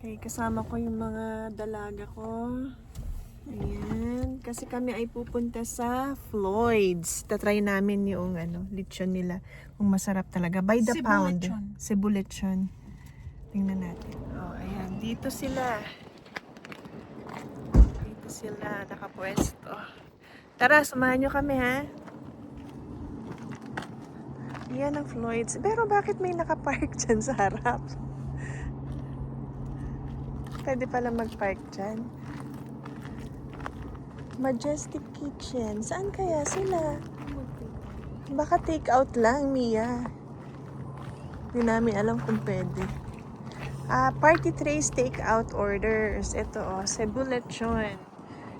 Okay, kasama ko yung mga dalaga ko. Ayan. Kasi kami ay pupunta sa Floyd's. Tatry namin yung lechon nila. Kung masarap talaga. By the Cebu pound. lechon. Cebu lechon. Tingnan natin. Oh, ayan. Dito sila. Dito sila nakapwesto. Tara, samahan nyo kami ha. Yan ang Floyd's. Pero bakit may nakapark dyan sa harap? Pwede pala mag-park dyan. Majestic Kitchen. Saan kaya sila? Baka take out lang, Mia. Hindi namin alam kung pwede. Party trays take out orders. Ito Cebu lechon.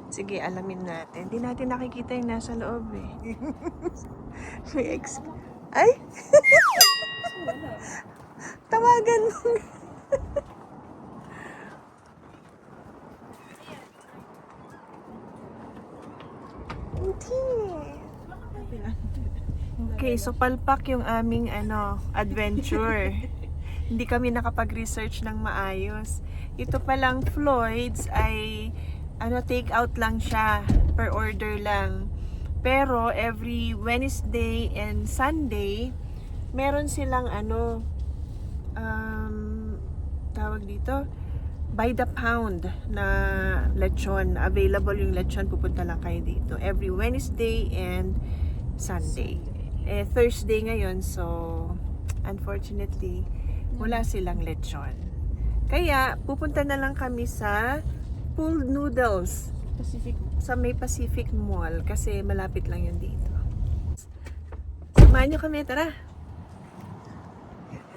Sige, alamin natin. Hindi natin nakikita yung nasa loob eh. Ay! Tawagan mo. Okay, so palpak yung aming adventure. Hindi kami nakapag-research ng maayos. Ito palang Floyd's ay take out lang siya, per order lang. Pero every Wednesday and Sunday, meron silang tawag dito, by the pound na lechon. Available yung lechon, pupunta lang kayo dito. Every Wednesday and Sunday. Thursday ngayon, so unfortunately, wala silang lechon. Kaya, pupunta na lang kami sa Pool Noodles. Sa may Pacific Mall. Kasi malapit lang yun dito. Samahan nyo kami, tara!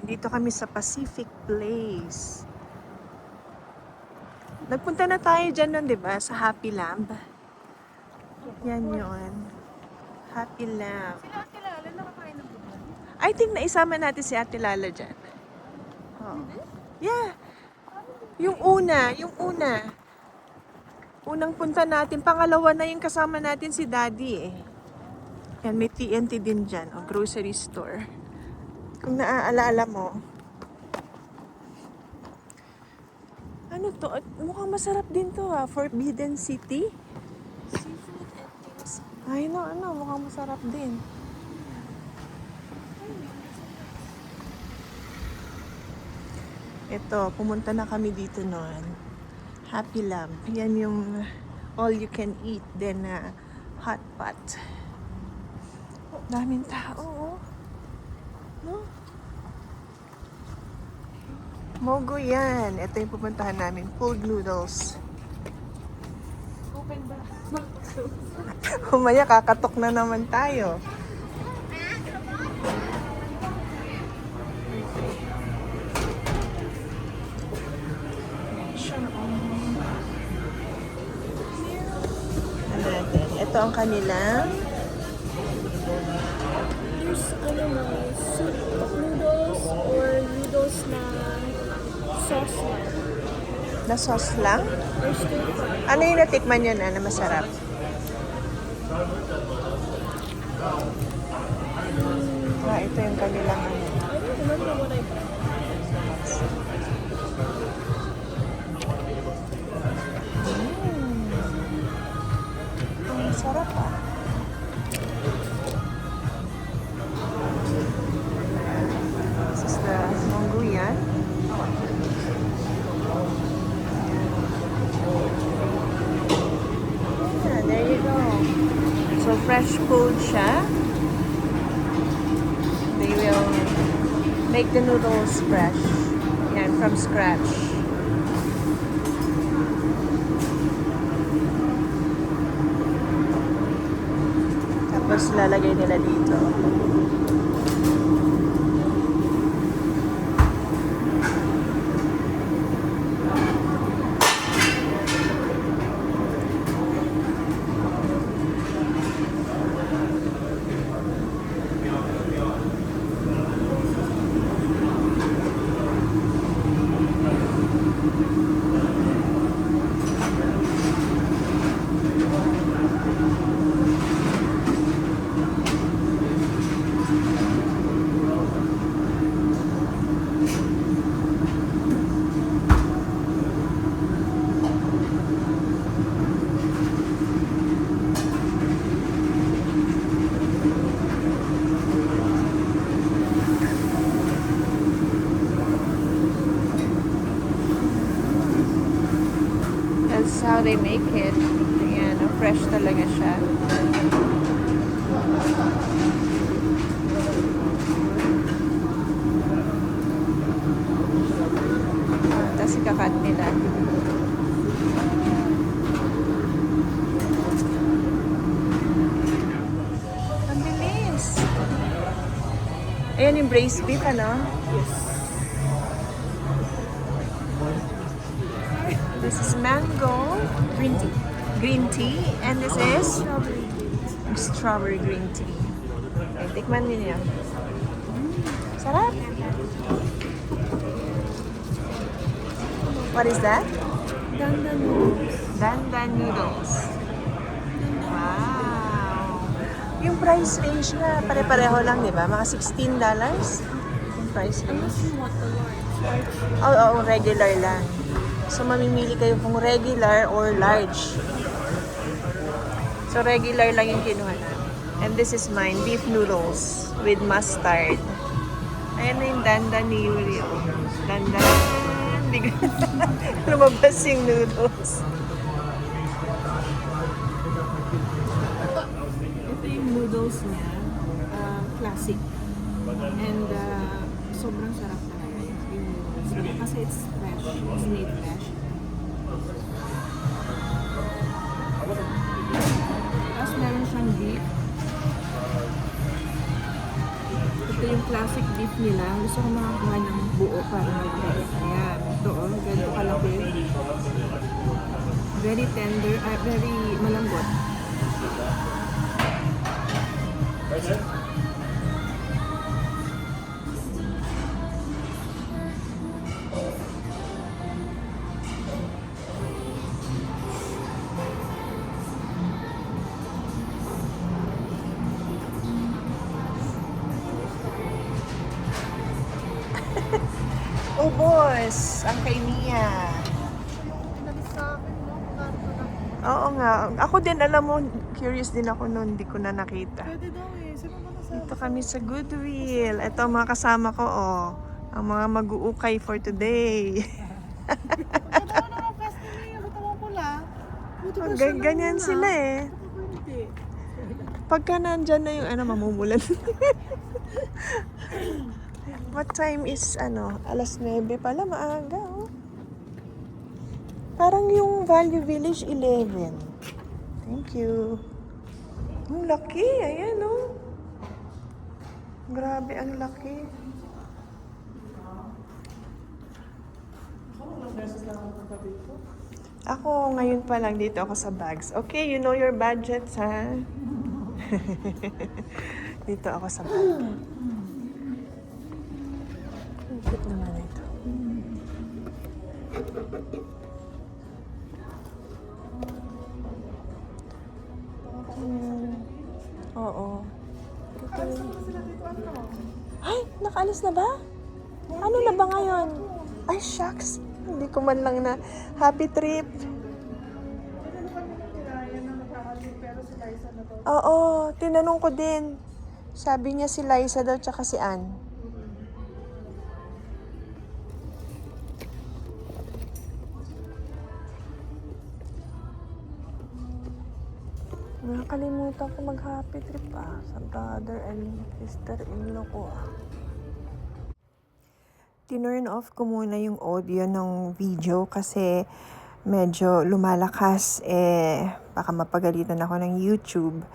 Dito kami sa Pacific Place. Nagpunta na tayo dyan nun, diba? Sa Happy Lamb. Yan yun. Happy Lamb. Sila Ate Lala, nakakain ng buwan. I think naisama natin si Ate Lala dyan. Oh. Yeah. Yung una. Unang punta natin. Pangalawa na yung kasama natin si Daddy eh. Yan, may TNT din dyan. O, grocery store. Kung naaalala mo. Ano to? Mukhang masarap din to ha. Forbidden City. Seafood and things. Ay no, mukhang masarap din. Ito, pumunta na kami dito noon. Happy Lamb. Yan yung all you can eat din na hot pot. Daming tao, oh. No? Mogo yan. Ito yung pupuntahan namin. Pool Noodles. Open ba? Humaya, kakatok na naman tayo. Ito ang kanilang There's soup noodles or noodles na sauce lang. na sauce lang. Or stir fry. Ano yung natikman nyo na masarap? Ito yung kanilang I don't remember what I bought. Ang sarap ah. This is the mongguyan. Yeah, there you go. So fresh pulled siya. They will make the noodles fresh. Yan, from scratch. Tapos lalagay nila dito. how they make it. Ayan, fresh talaga siya. Tapos ikakat nila. Ang bilis! Ayan yung braised beef, ano? Yes. This is mango, green tea, and this is strawberry green tea. Okay, tikman niyo. Sarap. What is that? Dandan noodles. Dandan noodles. Wow. Yung price range na pare-pareho lang, di ba? Mga $16 yung price range. Unless you want the large. Oo, regular lang. So, mamimili kayo kung regular or large. So, regular lang yung kinuha namin. And this is mine, beef noodles with mustard. Ayan na yung dandan ni Yuri. Oh. Dandan. Hindi ko lumabas yung noodles. Ito yung noodles niya. Classic. And sobrang sarap talaga yung noodles niya. Kasi it's fresh. It's made fresh. Tapos meron siyang beef. Ito yung classic beef nila. Gusto ko makakuha ng buo para mag-beef. Ayan. Ito oh. Ganito kalaki. Very tender. Very malambot. Ubos ang kay Mia. Oo nga. Ako din, alam mo, curious din ako noon. Hindi ko na nakita. Pwede daw eh. Sino ba nasa? Dito kami sa Goodwill. Ito ang mga kasama ko, oh. Ang mga mag-uukay for today. Ito ako naman fast niya. Ba't ako pula? Buti ba siya Ganyan namula? sila eh. Ako hindi. Pagka nandyan na yung mamumulan. What time is, alas 9 pala, maaga, oh. Parang yung Value Village, 11. Thank you. Ang laki, ayan, oh. Grabe, ang laki. Ako, ngayon pa lang dito ako sa bags. Okay, you know your budgets, ha? Dito ako sa bag. Ikot naman ito. Oo. Ay, nakaalis na ba? Ano na ba ngayon? Ay, shucks. Hindi ko man lang na happy trip. Oo, tinanong ko din. Sabi niya si Liza daw tsaka si Ann. Nakalimutan ko mag-happy trip sa brother and sister-in-law ko Tinurn off ko muna yung audio ng video kasi medyo lumalakas baka mapagalitan ako ng YouTube.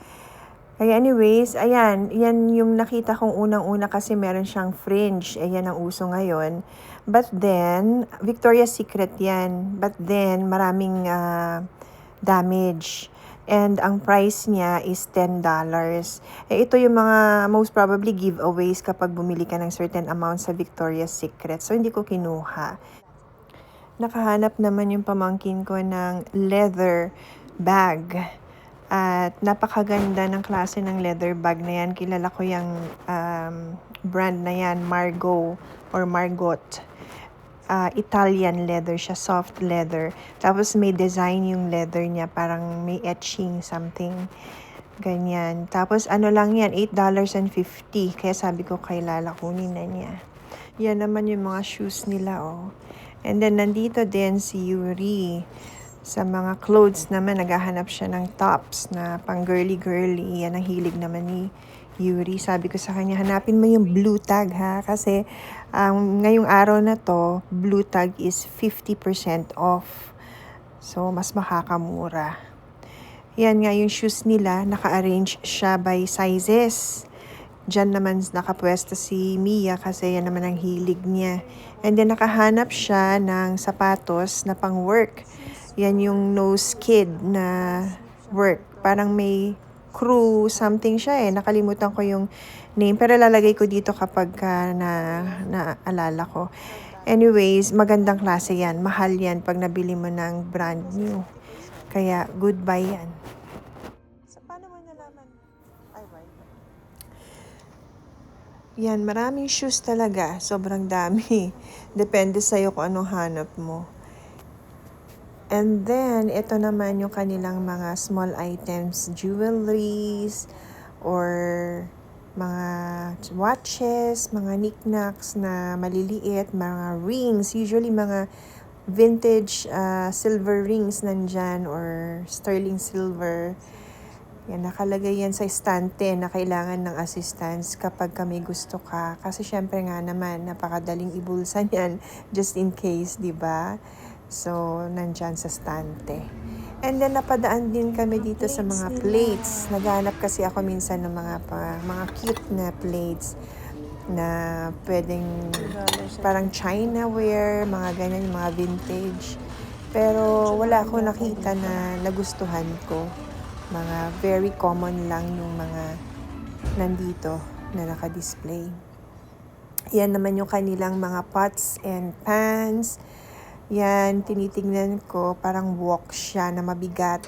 Kaya anyways, ayan, yan yung nakita kong unang-una kasi meron siyang fringe. Ayan ang uso ngayon. But then, Victoria's Secret yan. But then, maraming damage. And ang price niya is $10. Ito yung mga most probably giveaways kapag bumili ka ng certain amount sa Victoria's Secret. So, hindi ko kinuha. Nakahanap naman yung pamangkin ko ng leather bag. At napakaganda ng klase ng leather bag na yan. Kilala ko yung brand na yan, Margot or Margot. Italian leather siya, soft leather. Tapos may design yung leather niya, parang may etching something. Ganyan. Tapos ano lang yan, $8.50. Kaya sabi ko kay Lala, kunin na niya. Yan naman yung mga shoes nila, oh. And then nandito din si Yuri. Sa mga clothes naman, naghahanap siya ng tops na pang girly-girly. Yan ang hilig naman ni Yuri. Sabi ko sa kanya, hanapin mo yung blue tag ha. Kasi ngayong araw na to, blue tag is 50% off. So, mas makakamura. Yan nga yung shoes nila, naka-arrange siya by sizes. Diyan naman nakapwesto si Mia kasi yan naman ang hilig niya. And then nakahanap siya ng sapatos na pang work. Yan yung no skid na work. Parang may crew something siya eh. Nakalimutan ko yung name. Pero lalagay ko dito kapag naalala ko. Anyways, magandang klase yan. Mahal yan pag nabili mo ng brand new. Kaya goodbye yan. So, paano mo nalaman? Ay, right. Yan, maraming shoes talaga. Sobrang dami. Depende sa'yo kung anong hanap mo. And then, ito naman yung kanilang mga small items, jewelries, or mga watches, mga knickknacks na maliliit, mga rings, usually mga vintage silver rings nandyan or sterling silver. Yan, nakalagay yan sa estante na kailangan ng assistance kapag kami gusto ka. Kasi syempre nga naman, napakadaling ibulsa yan just in case, di ba? So, nandyan sa stante. And then, napadaan din kami dito sa mga plates. Naghanap kasi ako minsan ng mga cute na plates na pwedeng parang Chinaware, mga ganyan, mga vintage. Pero wala ako nakita na nagustuhan ko. Mga very common lang yung mga nandito na naka-display. Yan naman yung kanilang mga pots and pans. Yan, tinitingnan ko, parang wok siya na mabigat.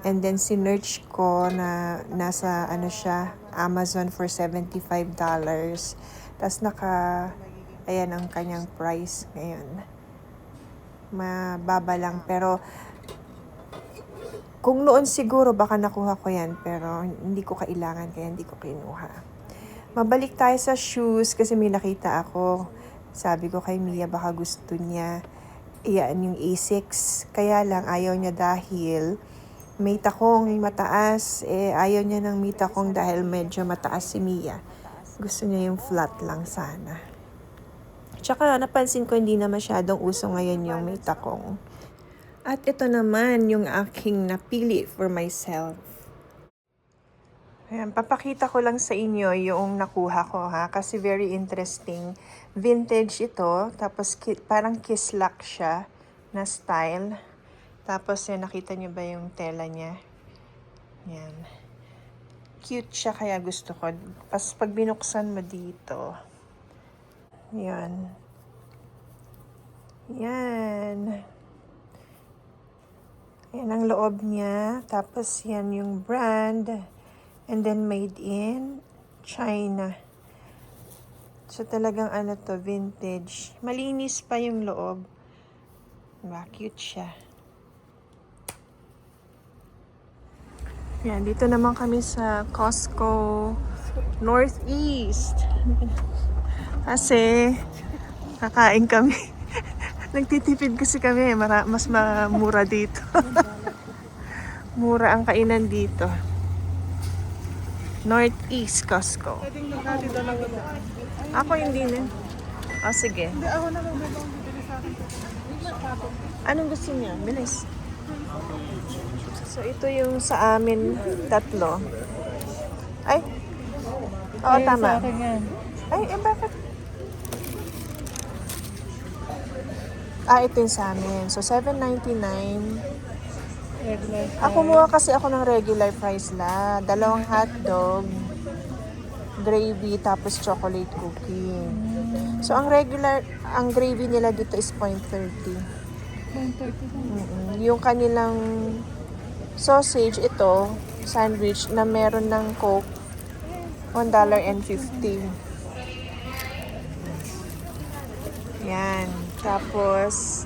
And then, sinearch ko na nasa, siya, Amazon for $75. Tapos ayan ang kanyang price ngayon. Mababa lang, pero kung noon siguro, baka nakuha ko yan, pero hindi ko kailangan, kaya hindi ko kinuha. Mabalik tayo sa shoes, kasi may nakita ako. Sabi ko kay Mia, baka gusto niya. Iyan yung Asics. Kaya lang ayaw niya dahil may takong mataas. Ayaw niya ng may takong dahil medyo mataas si Mia. Gusto niya yung flat lang sana. Tsaka napansin ko hindi na masyadong uso ngayon yung may takong. At ito naman yung aking napili for myself. Ayan, papakita ko lang sa inyo yung nakuha ko ha, kasi very interesting. Vintage ito, tapos parang kislak siya na style. Tapos yan, nakita nyo ba yung tela niya? Yan. Cute siya kaya gusto ko. Tapos pag binuksan mo dito, yan. Yan. Yan ang loob niya. Tapos yan yung brand. And then made in China. So talagang vintage. Malinis pa yung loob. Diba? Cute siya. Yan, dito naman kami sa Costco Northeast. Kasi kakain kami. Nagtitipid kasi kami. Mas mura dito. Mura ang kainan dito. Northeast Costco. Ako hindi na. Oh, sige. Anong gusto niya? Bilis. So, ito yung sa amin tatlo. Ay! Oo, tama. Ay, bakit? Ito yung sa amin. So, $7.99. Ako kumuha kasi ako ng regular price la. 2 hotdog, gravy, tapos chocolate cookie. So, ang gravy nila dito is 0.30. Yung kanilang sausage, ito, sandwich, na meron ng Coke, $1.50. Yan. Tapos,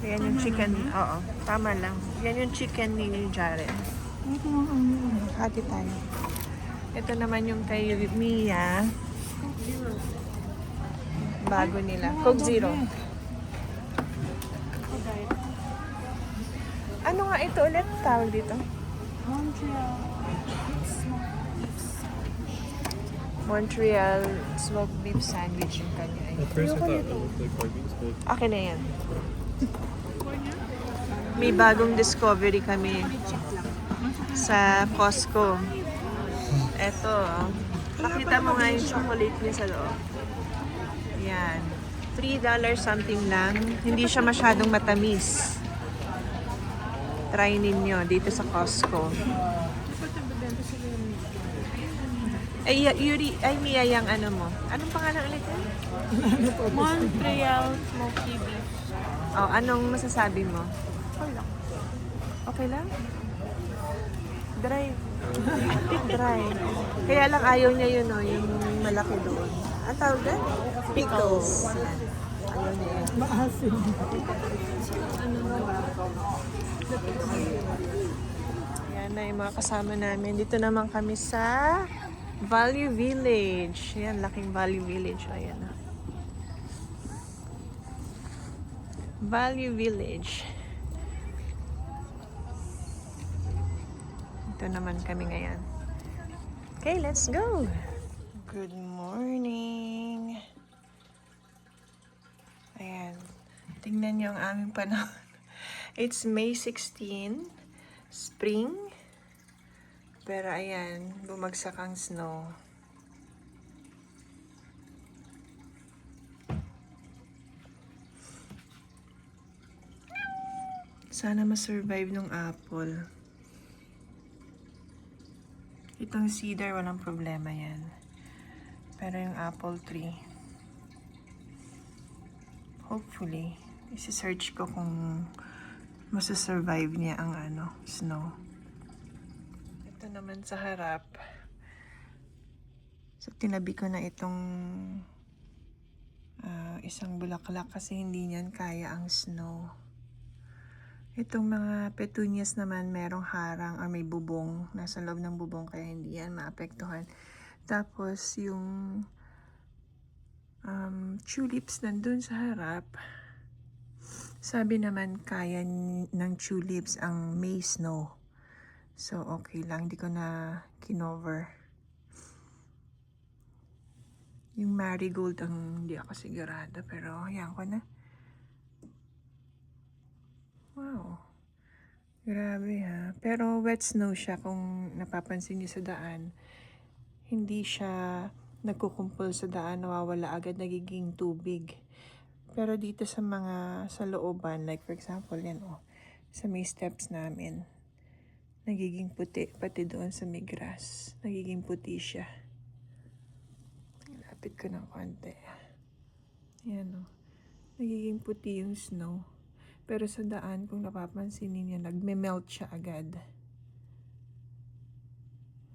yan yung chicken. Oo, tama lang. Yan yung chicken ni Jaren. Hati tayo. Ito naman yung kay Mia. Bago nila. Coke Zero. nga ito ulit? Tawag dito? Montreal smoked beef sandwich. Montreal smoked beef sandwich yung kanya. At first I thought it looked like pork beans, but Akin na yan. May bagong discovery kami Check lang. sa Costco. Eto, pakita mo nga yung chocolate niya sa loob. Yan. $3 something lang. Hindi siya masyadong matamis. Try ninyo dito sa Costco. Ay, Yuri, ay Mia, yung ano mo. Anong pangalan ulit yun? Montreal smoky beef. Oh, anong masasabi mo? Wala. Okay lang? Dry. Dry. Kaya lang ayaw niya yun, oh, yung malaki doon. Ang tawag doon? Pickles. Ayaw niya yun. Maasim. Yan na yung mga kasama namin. Dito naman kami sa Value Village. Yan, laking Value Village. Ayan na. Value Village. Ito naman kami ngayon. Okay, let's go! Good morning! Ayan. Tingnan niyo ang aming panahon. It's May 16, spring. Pero ayan, bumagsak ang snow. Sana ma-survive ng apple. Itong cedar, walang problema yan. Pero yung apple tree, hopefully, isi-search ko kung masa-survive niya ang ano, snow. Ito naman sa harap. So, tinabi ko na itong isang bulaklak kasi hindi niyan kaya ang snow. Itong mga petunias naman merong harang or may bubong. Nasa loob ng bubong kaya hindi yan maapektuhan. Tapos yung tulips nandun sa harap. Sabi naman kaya ng tulips ang May snow. So okay lang. Hindi ko na kinover. Yung marigold ang hindi ako sigurado. Pero yan ko na. Wow. Grabe ha. Pero wet snow siya kung napapansin niyo sa daan. Hindi siya nagkukumpul sa daan, nawawala agad, nagiging tubig. Pero dito sa mga sa looban, like for example, yan sa may steps namin, nagiging puti, pati doon sa may grass, nagiging puti siya. Lapit ko ng konti. Yan nagiging puti yung snow. Pero sa daan, kung napapansin niyo, nagme-melt siya agad.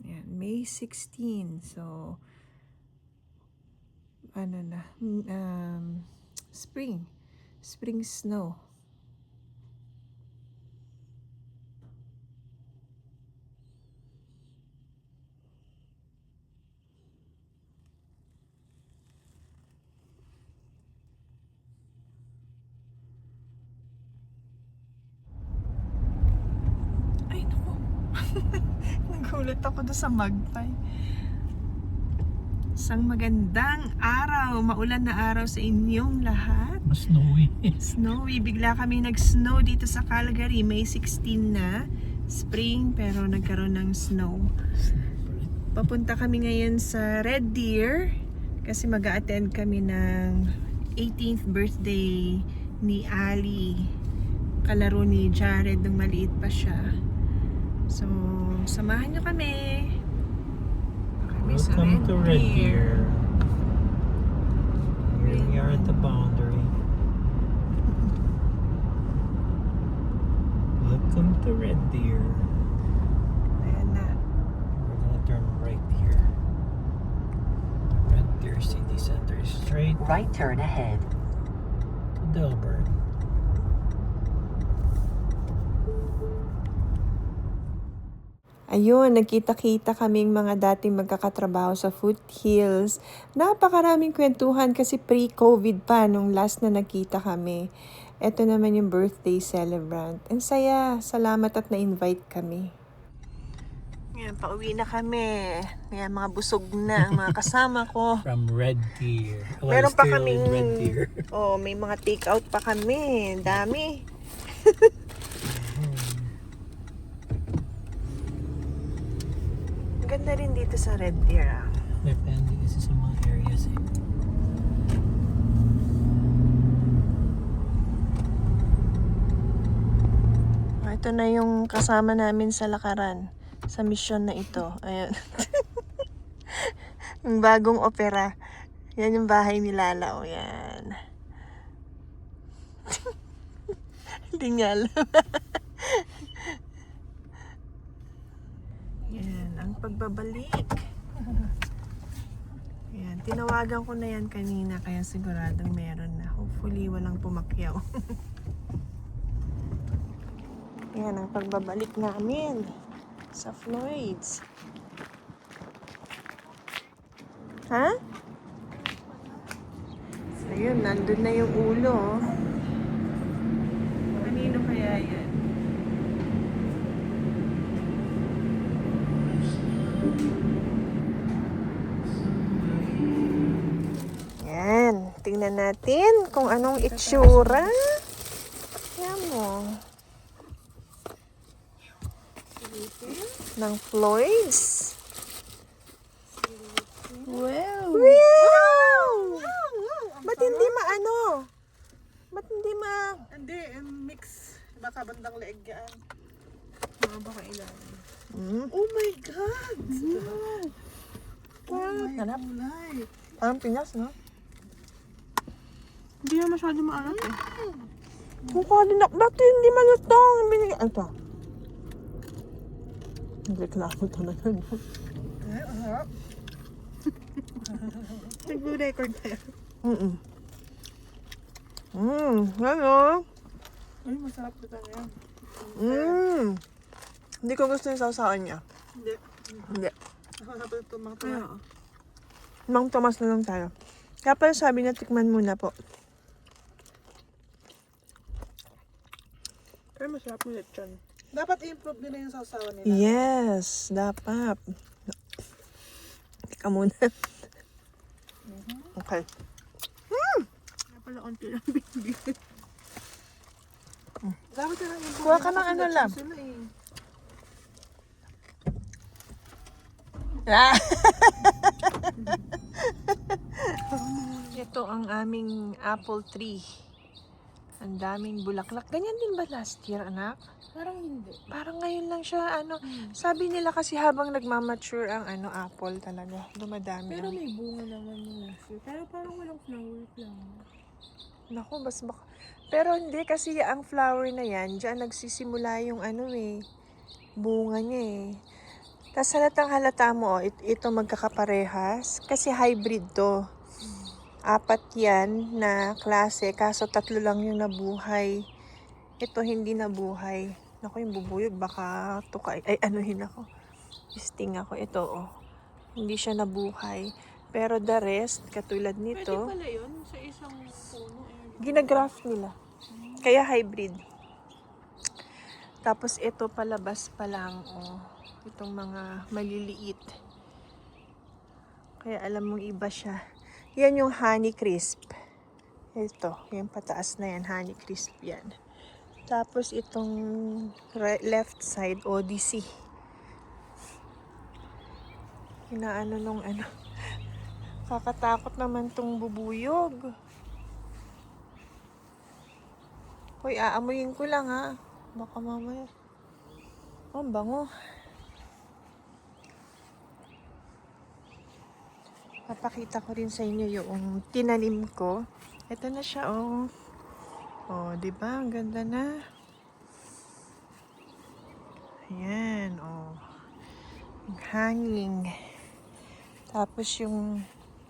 Yan, May 16. So, ano na, spring. Spring snow. Nagulat ako doon sa magpay. Isang magandang araw, maulan na araw sa inyong lahat. snowy. Snowy, bigla kami nag-snow dito sa Calgary. May 16 na, spring, pero nagkaroon ng snow. Papunta kami ngayon sa Red Deer kasi mag-a-attend kami ng 18th birthday ni Ali. Kalaro ni Jared nung maliit pa siya. So, samahan nyo kami. Welcome to Red Deer. Here we are at the boundary. Welcome to Red Deer. Ayan na. We're gonna turn right here. The Red Deer City Center is straight Right turn ahead. to Delburn. Ayun, nagkita-kita kaming mga dating magkakatrabaho sa Foothills. Napakaraming kwentuhan kasi pre-COVID pa nung last na nagkita kami. Ito naman yung birthday celebrant. Ang saya, salamat at na-invite kami. Yan, pauwi na kami. Yan, mga busog na ang mga kasama ko. From Red Deer. Well, Meron pa still in kaming, Red Deer. may mga take-out pa kami. Dami. Ganda rin dito sa Red Deer ah. Depende kasi sa mga areas eh. Ito na yung kasama namin sa lakaran. Sa mission na ito. Ayan. Yung bagong opera. Yan yung bahay ni Lala. O yan. Hindi niya alam. Yan. Ang pagbabalik. Yan. Tinawagan ko na yan kanina. Kaya siguradong meron na. Hopefully walang pumakyaw. Yan ang pagbabalik namin sa Floyd's. Ha? So yun, nandun na yung ulo. Oh. Kanino kaya yan? Yan, tingnan natin kung anong itsura. Yan mo. Ng Floyd's. Wow! Wow! Ba't hindi maano? Ba't hindi ma... Hindi, mix. Baka bandang leeg yan. Mga baka ilalim. Oh my God! Hanap? Kulay. Parang Pinas, no? Hindi na masyado maalat eh. Mukha din ako. Ba't hindi malutong? Ito. Reklamo to na yun. Nag-record tayo. Ano? Ay, masarap na tayo yan. Hindi ko gusto yung sausawan niya. Hindi. Hindi. Masarap ito mga tayo. Mang Tomas na lang tayo. Kaya pala sabi na tikman muna po. Pero masarap ulit yan. Dapat i-improve nila yung sausawan nila. Yes, dapat. Teka muna. Okay. Kaya pala konti lang binigay. Dapat yun ang improve. Kuha ka ng ano lang. Sila eh. Ito ang aming apple tree. Ang daming bulaklak. Ganyan din ba last year, anak? Parang hindi. Parang ngayon lang siya, sabi nila kasi habang nagmamature ang apple talaga. Dumadami. Pero ang- may bunga naman yung last year. Pero parang walang flower lang. Naku, baka. Pero hindi kasi ang flower na yan, diyan nagsisimula yung bunga niya eh. Tapos halata mo, ito magkakaparehas. Kasi hybrid to. 4 yan na klase, kaso 3 lang yung nabuhay. Ito hindi nabuhay. Naku, yung bubuyog, baka tukay. Ay, anuhin ako. Sting ako. Ito, oh. Hindi siya nabuhay. Pero the rest, katulad nito, Pwede pala yun sa isang puno eh. ginagraft nila. Kaya hybrid. Tapos ito palabas pa lang, oh. Itong mga maliliit. Kaya alam mong iba siya. Yan yung honey crisp. Ito, yung pataas na yan, honey crisp yan. Tapos itong left side, Odyssey. Inaano nung Kakatakot naman tong bubuyog. Hoy, aamuyin ko lang ha. Baka mamaya. Oh, ang bango. Papakita ko rin sa inyo yung tinanim ko. Ito na siya, oh. Oh, di ba? Ang ganda na. Ayan, oh. Yung hanging. Tapos yung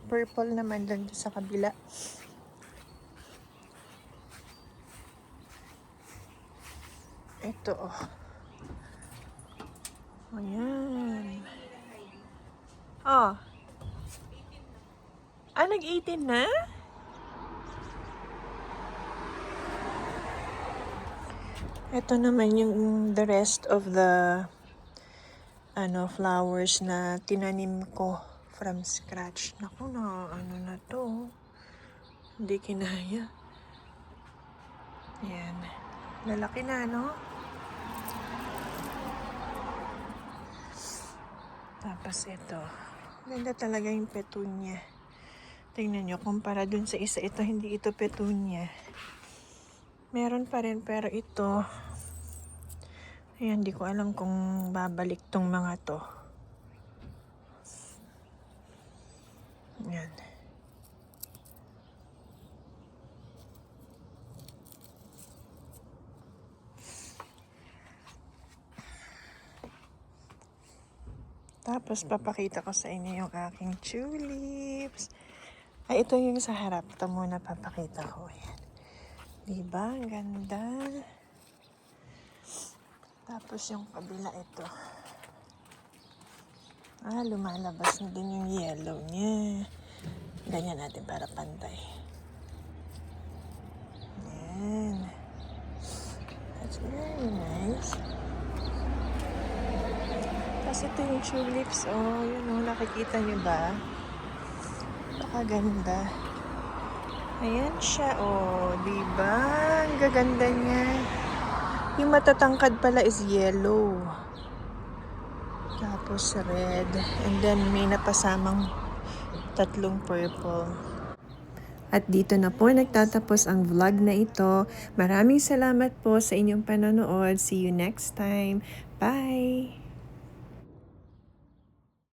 purple naman doon sa kabila. Ito, oh. Ayan. Oh. Ah, nag-18 na? Ito naman yung the rest of the flowers na tinanim ko from scratch. Naku na, na to. Hindi kinaya. Ayan. Lalaki na, no? Tapos ito. Ganda talaga yung petunia. Tingnan nyo, kumpara dun sa isa, ito hindi ito petunia. Meron pa rin, pero ito, ayan, di ko alam kung babalik tong mga to. Ayan. Tapos, papakita ko sa inyo yung aking tulips. Ay, ito yung sa harap. Ito muna papakita ko. Ayan. Diba? Ang ganda. Tapos yung kabila ito. Ah, lumalabas na din yung yellow niya. Ganyan natin para pantay. Ayan. That's very nice. Tapos ito yung tulips. Oh, yun oh. Nakikita niyo ba? Napakaganda. Ayan siya. Oh, diba? Ang gaganda niya. Yung matatangkad pala is yellow. Tapos red. And then may napasamang 3 purple. At dito na po nagtatapos ang vlog na ito. Maraming salamat po sa inyong panonood. See you next time. Bye!